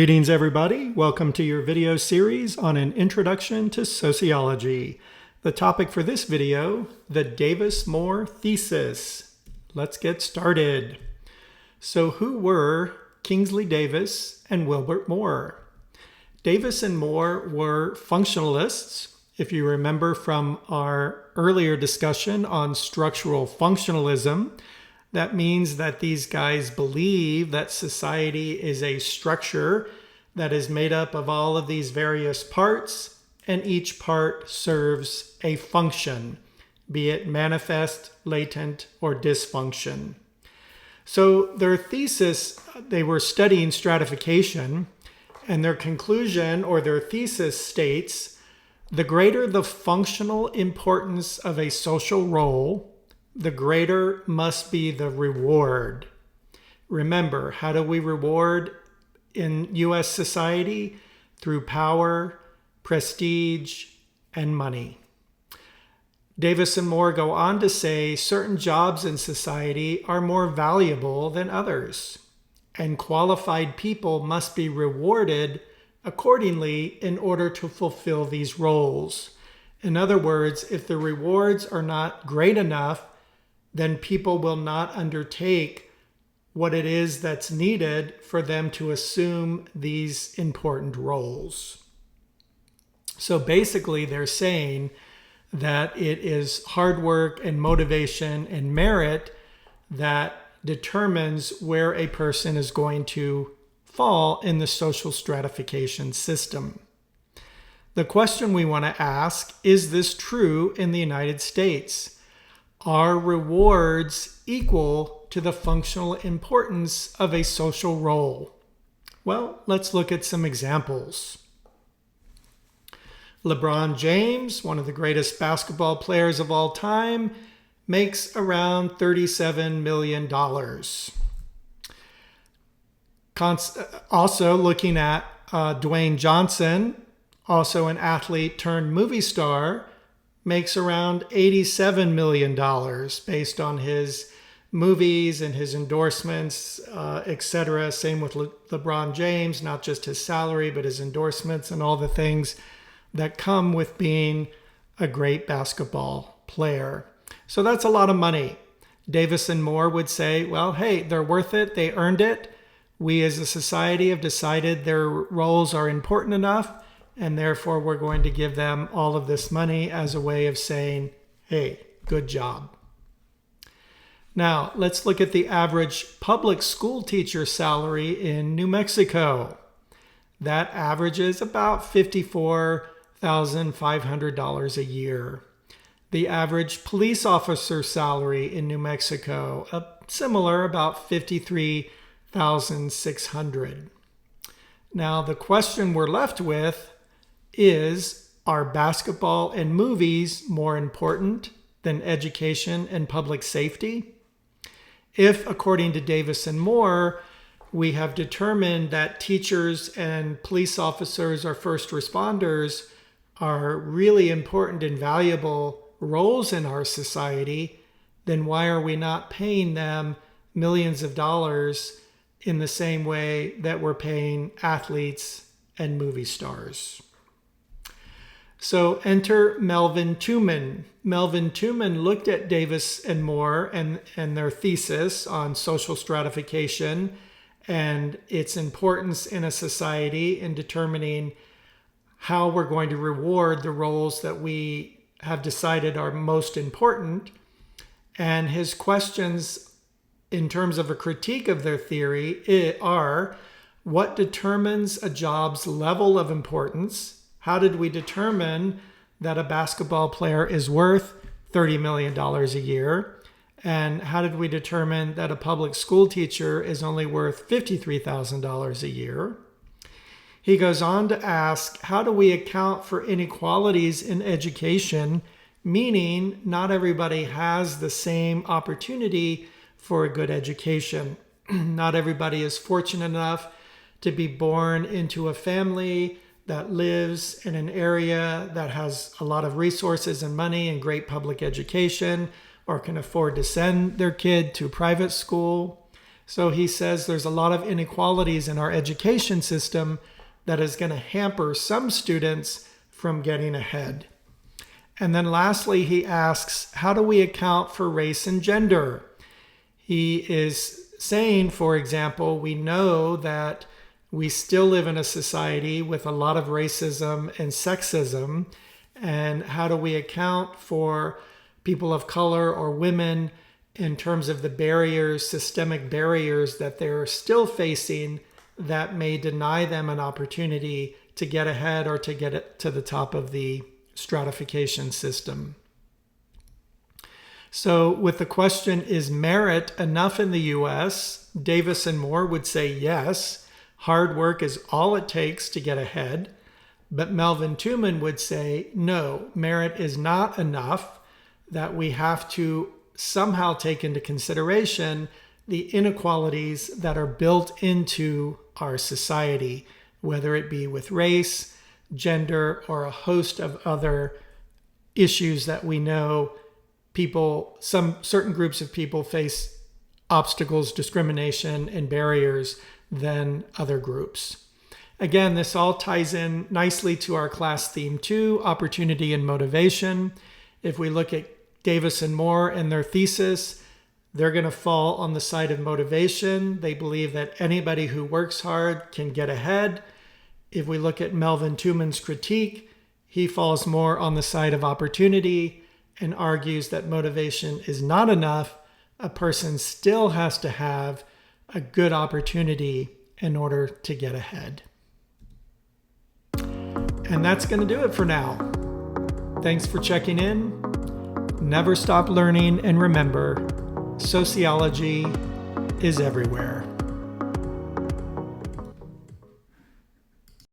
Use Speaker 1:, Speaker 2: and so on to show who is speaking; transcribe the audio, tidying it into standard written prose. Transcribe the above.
Speaker 1: Greetings, everybody. Welcome to your video series on an introduction to sociology. The topic for this video, the Davis-Moore Thesis. Let's get started. So who were Kingsley Davis and Wilbert Moore? Davis and Moore were functionalists. If you remember from our earlier discussion on structural functionalism, that means that these guys believe that society is a structure that is made up of all of these various parts, and each part serves a function, be it manifest, latent, or dysfunction. So their thesis, they were studying stratification, and their conclusion or their thesis states, the greater the functional importance of a social role, the greater must be the reward. Remember, how do we reward in U.S. society? Through power, prestige, and money. Davis and Moore go on to say certain jobs in society are more valuable than others, and qualified people must be rewarded accordingly in order to fulfill these roles. In other words, if the rewards are not great enough, then people will not undertake what it is that's needed for them to assume these important roles. So basically, they're saying that it is hard work and motivation and merit that determines where a person is going to fall in the social stratification system. The question we want to ask, is this true in the United States? Are rewards equal to the functional importance of a social role? Well, let's look at some examples. LeBron James, one of the greatest basketball players of all time, makes around $37 million. Also looking at Dwayne Johnson, also an athlete turned movie star, makes around $87 million based on his movies and his endorsements, etc. Same with LeBron James, not just his salary, but his endorsements and all the things that come with being a great basketball player. So that's a lot of money. Davis and Moore would say, well, hey, they're worth it. They earned it. We as a society have decided their roles are important enough, and therefore we're going to give them all of this money as a way of saying, hey, good job. Now, let's look at the average public school teacher salary in New Mexico. That averages about $54,500 a year. The average police officer salary in New Mexico, similar, about $53,600. Now, the question we're left with is, are basketball and movies more important than education and public safety? If, according to Davis and Moore, we have determined that teachers and police officers or first responders are really important and valuable roles in our society, then why are we not paying them millions of dollars in the same way that we're paying athletes and movie stars? So enter Melvin Tumin. Melvin Tumin looked at Davis and Moore and their thesis on social stratification and its importance in a society in determining how we're going to reward the roles that we have decided are most important. And his questions in terms of a critique of their theory are, what determines a job's level of importance? How did we determine that a basketball player is worth $30 million a year? And how did we determine that a public school teacher is only worth $53,000 a year? He goes on to ask, how do we account for inequalities in education, meaning not everybody has the same opportunity for a good education. Not everybody is fortunate enough to be born into a family that lives in an area that has a lot of resources and money and great public education, or can afford to send their kid to private school. So he says there's a lot of inequalities in our education system that is going to hamper some students from getting ahead. And then lastly, he asks, how do we account for race and gender? He is saying, for example, we know that we still live in a society with a lot of racism and sexism. And how do we account for people of color or women in terms of the barriers, systemic barriers that they're still facing that may deny them an opportunity to get ahead or to get it to the top of the stratification system? So with the question, is merit enough in the US? Davis and Moore would say yes. Hard work is all it takes to get ahead. But Melvin Tumin would say, no, merit is not enough, that we have to somehow take into consideration the inequalities that are built into our society, whether it be with race, gender, or a host of other issues that we know some certain groups of people face obstacles, discrimination, and barriers than other groups. Again, this all ties in nicely to our class theme 2, opportunity and motivation. If we look at Davis and Moore and their thesis, they're going to fall on the side of motivation. They believe that anybody who works hard can get ahead. If we look at Melvin Tumin's critique, he falls more on the side of opportunity and argues that motivation is not enough. A person still has to have a good opportunity in order to get ahead. And that's going to do it for now. Thanks for checking in. Never stop learning, and remember, sociology is everywhere.